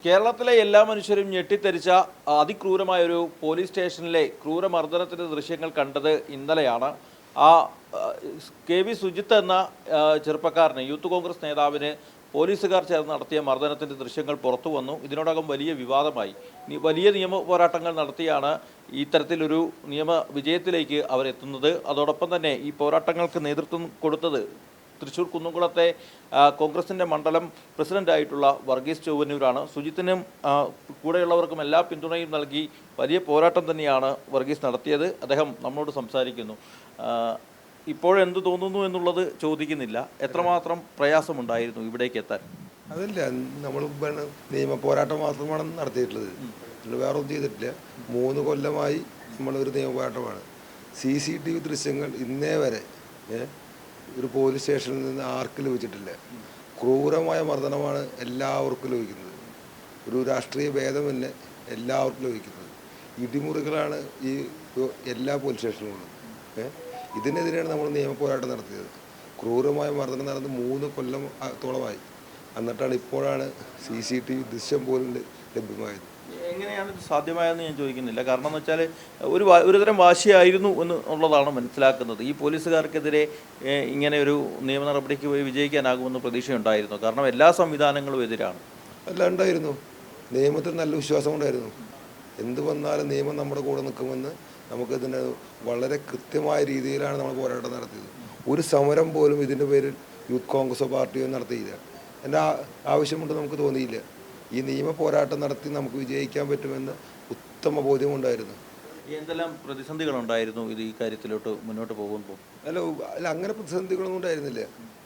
കേരളത്തിലെ എല്ലാ മനുഷ്യരും ഞെട്ടിത്തെരിച്ച അതിക്രൂരമായൊരു പോലീസ് സ്റ്റേഷനിലെ ക്രൂരമർദ്ദനത്തിൻ്റെ ദൃശ്യങ്ങൾ കണ്ടത് ഇന്നലെയാണ്. ആ കെ വി സുജിത്ത് എന്ന ചെറുപ്പക്കാരന്, യൂത്ത് കോൺഗ്രസ് നേതാവിന് പോലീസുകാർ ചേർന്ന് നടത്തിയ മർദ്ദനത്തിൻ്റെ ദൃശ്യങ്ങൾ പുറത്തു വന്നു. ഇതിനോടകം വലിയ വിവാദമായി. വലിയ നിയമ പോരാട്ടങ്ങൾ നടത്തിയാണ് ഇത്തരത്തിലൊരു നിയമ വിജയത്തിലേക്ക് അവരെത്തുന്നത്. അതോടൊപ്പം തന്നെ ഈ പോരാട്ടങ്ങൾക്ക് നേതൃത്വം കൊടുത്തത് തൃശ്ശൂർ കുന്നംകുളത്തെ കോൺഗ്രസിൻ്റെ മണ്ഡലം പ്രസിഡൻ്റായിട്ടുള്ള വർഗീസ് ചൊവ്വന്നൂരാണ്. സുജിത്തിനും കൂടെയുള്ളവർക്കും എല്ലാ പിന്തുണയും നൽകി വലിയ പോരാട്ടം തന്നെയാണ് വർഗീസ് നടത്തിയത്. അദ്ദേഹം നമ്മളോട് സംസാരിക്കുന്നു. ഇപ്പോഴെന്ത് തോന്നുന്നു എന്നുള്ളത് ചോദിക്കുന്നില്ല. എത്രമാത്രം പ്രയാസമുണ്ടായിരുന്നു ഇവിടേക്ക് എത്താൻ? അതല്ല, നമ്മൾ നിയമ പോരാട്ടം മാത്രമാണ് നടത്തിയിട്ടുള്ളത്, വേറെ ഒന്നും ചെയ്തിട്ടില്ല. 3 കൊല്ലമായി നമ്മളൊരു നിയമ പോരാട്ടമാണ്. CCTV ദൃശ്യങ്ങൾ ഇന്നേ വരെ ഒരു പോലീസ് സ്റ്റേഷനിൽ നിന്ന് ആർക്കും ലഭിച്ചിട്ടില്ല. ക്രൂരമായ മർദ്ദനമാണ് എല്ലാവർക്കും ലഭിക്കുന്നത്. ഒരു രാഷ്ട്രീയ ഭേദമല്ല എല്ലാവർക്കും ലഭിക്കുന്നത്. ഇടിമുറികളാണ് ഈ എല്ലാ പോലീസ് സ്റ്റേഷനുകളും. ഇതിനെതിരെയാണ് നമ്മൾ നിയമ പോരാട്ടം നടത്തിയത്. ക്രൂരമായ മർദ്ദനം നടന്ന് 3 കൊല്ലത്തോളമായി. എന്നിട്ടാണ് ഇപ്പോഴാണ് CCTV ദൃശ്യം പോലും ലഭ്യമായത്. എങ്ങനെയാണ് ഇത് സാധ്യമായെന്ന് ഞാൻ ചോദിക്കുന്നില്ല. കാരണം എന്ന് വെച്ചാൽ ഒരുതരം വാശിയായിരുന്നു എന്നുള്ളതാണ് മനസ്സിലാക്കുന്നത്. ഈ പോലീസുകാർക്കെതിരെ ഇങ്ങനെ ഒരു നിയമ നടപടിക്ക് പോയി വിജയിക്കാനാകുമെന്ന് പ്രതീക്ഷയുണ്ടായിരുന്നു. കാരണം എല്ലാ സംവിധാനങ്ങളും എതിരാണ്. അല്ല, ഉണ്ടായിരുന്നു. നിയമത്തിൽ നല്ല വിശ്വാസം ഉണ്ടായിരുന്നു. എന്ത് വന്നാലും നിയമം നമ്മുടെ കൂടെ നിൽക്കുമെന്ന് നമുക്കിതിന് വളരെ കൃത്യമായ രീതിയിലാണ് നമ്മൾ പോരാട്ടം നടത്തിയത്. ഒരു സമരം പോലും ഇതിൻ്റെ പേരിൽ യൂത്ത് കോൺഗ്രസോ പാർട്ടിയോ നടത്തിയില്ല. എൻ്റെ ആവശ്യമുണ്ട് നമുക്ക് തോന്നിയില്ല. ഈ നിയമ പോരാട്ടം നടത്തി നമുക്ക് വിജയിക്കാൻ പറ്റുമെന്ന് ഉത്തമ ബോധ്യമുണ്ടായിരുന്നു. എന്തെല്ലാം പ്രതിസന്ധികളുണ്ടായിരുന്നു ഇത് ഈ കാര്യത്തിലോട്ട് മുന്നോട്ട് പോകുമ്പോൾ? അല്ല, അങ്ങനെ പ്രതിസന്ധികളൊന്നും ഉണ്ടായിരുന്നില്ല.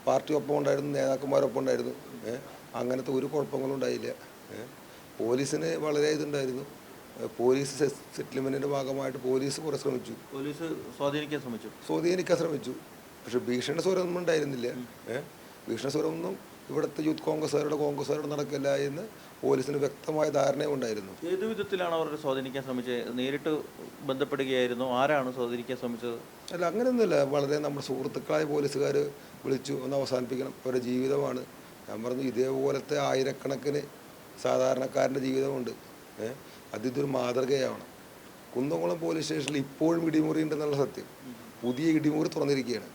പാർട്ടി ഒപ്പം ഉണ്ടായിരുന്നു, നേതാക്കന്മാരൊപ്പം ഉണ്ടായിരുന്നു. അങ്ങനത്തെ ഒരു കുഴപ്പങ്ങളും ഉണ്ടായില്ല. പോലീസിന് വളരെ ഇതുണ്ടായിരുന്നു. പോലീസ് സെറ്റിൽമെൻറ്റിൻ്റെ ഭാഗമായിട്ട് പോലീസ് കുറെ ശ്രമിച്ചു. പോലീസ് സ്വാധീനിക്കാൻ ശ്രമിച്ചു. പക്ഷെ ഭീഷണ സ്വരമൊന്നും ഉണ്ടായിരുന്നില്ല. ഭീഷണ സ്വരമൊന്നും ഇവിടുത്തെ യൂത്ത് കോൺഗ്രസ്സുകാരുടെ നടക്കില്ല എന്ന് പോലീസിന് വ്യക്തമായ ധാരണയുണ്ടായിരുന്നു. ഏതു വിധത്തിലാണ് അവർ സ്വാധീനിക്കാൻ ശ്രമിച്ചത്? നേരിട്ട് ബന്ധപ്പെടുകയായിരുന്നു? ആരാണ് സ്വാധീനിക്കാൻ ശ്രമിച്ചത്? അല്ല, അങ്ങനെയൊന്നുമില്ല. വളരെ നമ്മുടെ സുഹൃത്തുക്കളായ പോലീസുകാർ വിളിച്ചു, ഒന്ന് അവസാനിപ്പിക്കണം, അവരുടെ ജീവിതമാണ്. ഞാൻ പറഞ്ഞു, ഇതേപോലത്തെ ആയിരക്കണക്കിന് സാധാരണക്കാരൻ്റെ ജീവിതമുണ്ട്. അതിതൊരു മാതൃകയാവണം. കുന്നംകുളം പോലീസ് സ്റ്റേഷനിൽ ഇപ്പോഴും ഇടിമുറി ഉണ്ടെന്നുള്ള സത്യം. പുതിയ ഇടിമുറി തുറന്നിരിക്കുകയാണ്.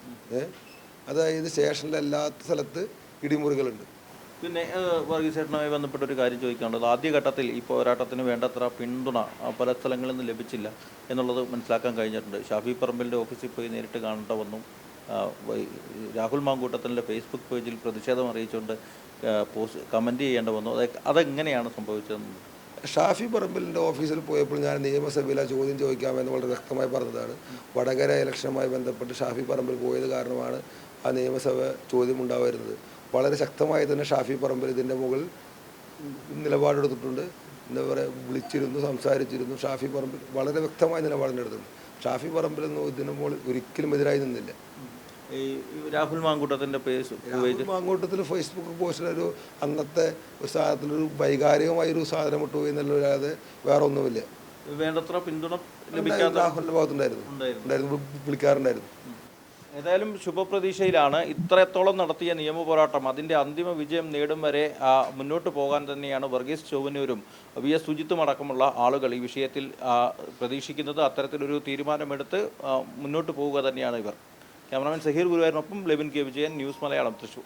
അതായത് സ്റ്റേഷനിലല്ലാത്ത സ്ഥലത്ത് ഇടിമുറികളുണ്ട്. പിന്നെ വർഗീസ് ചേട്ടനുമായി ബന്ധപ്പെട്ട ഒരു കാര്യം ചോദിക്കാനുള്ളത്, ആദ്യഘട്ടത്തിൽ ഈ പോരാട്ടത്തിന് വേണ്ടത്ര പിന്തുണ പല സ്ഥലങ്ങളിൽ നിന്ന് ലഭിച്ചില്ല എന്നുള്ളത് മനസ്സിലാക്കാൻ കഴിഞ്ഞിട്ടുണ്ട്. ഷാഫി പറമ്പിലിൻ്റെ ഓഫീസിൽ പോയി നേരിട്ട് കാണേണ്ട വന്നു. രാഹുൽ മാങ്കൂട്ടത്തിൻ്റെ ഫേസ്ബുക്ക് പേജിൽ പ്രതിഷേധം അറിയിച്ചുകൊണ്ട് കമൻറ്റ് ചെയ്യേണ്ട വന്നു. അതെങ്ങനെയാണ് സംഭവിച്ചതെന്ന്? ഷാഫി പറമ്പിലിൻ്റെ ഓഫീസിൽ പോയപ്പോൾ ഞാൻ നിയമസഭയിൽ ആ ചോദ്യം ചോദിക്കാമെന്ന് വളരെ വ്യക്തമായി പറഞ്ഞതാണ്. വടകര ഇലക്ഷനുമായി ബന്ധപ്പെട്ട് ഷാഫി പറമ്പിൽ പോയത് കാരണമാണ് ആ നിയമസഭ ചോദ്യം ഉണ്ടാവുന്നത്. വളരെ ശക്തമായി തന്നെ ഷാഫി പറമ്പിൽ ഇതിൻ്റെ മുകളിൽ നിലപാടെടുത്തിട്ടുണ്ട്. എന്താ പറയുക, വിളിച്ചിരുന്നു, സംസാരിച്ചിരുന്നു. ഷാഫി പറമ്പിൽ വളരെ വ്യക്തമായ നിലപാടിനെടുത്തിട്ടുണ്ട്. ഷാഫി പറമ്പിലൊന്നും ഇതിന് മുകളിൽ ഒരിക്കലും എതിരായി നിന്നില്ല. ഈ രാഹുൽ മാങ്കൂട്ടത്തിൻ്റെ മാങ്കൂട്ടത്തിൽ ഫേസ്ബുക്ക് പോസ്റ്റിലൊരു അന്നത്തെ ഒരു സാധനത്തിലൊരു വൈകാരികമായൊരു സാധനം ഇട്ടു എന്നുള്ളല്ലാതെ വേറെ ഒന്നുമില്ല. വേണ്ടത്ര പിന്തുണ രാഹുലിൻ്റെ ഭാഗത്തുണ്ടായിരുന്നു, വിളിക്കാറുണ്ടായിരുന്നു. ഏതായാലും ശുഭപ്രതീക്ഷയിലാണ്. ഇത്രത്തോളം നടത്തിയ നിയമ പോരാട്ടം അതിൻ്റെ അന്തിമ വിജയം നേടും വരെ മുന്നോട്ട് പോകാൻ തന്നെയാണ് വർഗീസ് ചൊവ്വന്നൂരും VS സുജിത്തും അടക്കമുള്ള ആളുകൾ ഈ വിഷയത്തിൽ പ്രതീക്ഷിക്കുന്നത്. അത്തരത്തിലൊരു തീരുമാനമെടുത്ത് മുന്നോട്ട് പോവുക തന്നെയാണ് ഇവർ. ക്യാമറാമാൻ സഹീർ ഗുരുവായൂരിനൊപ്പം ലെബിൻ കെ വിജയൻ, ന്യൂസ് മലയാളം, തൃശ്ശൂർ.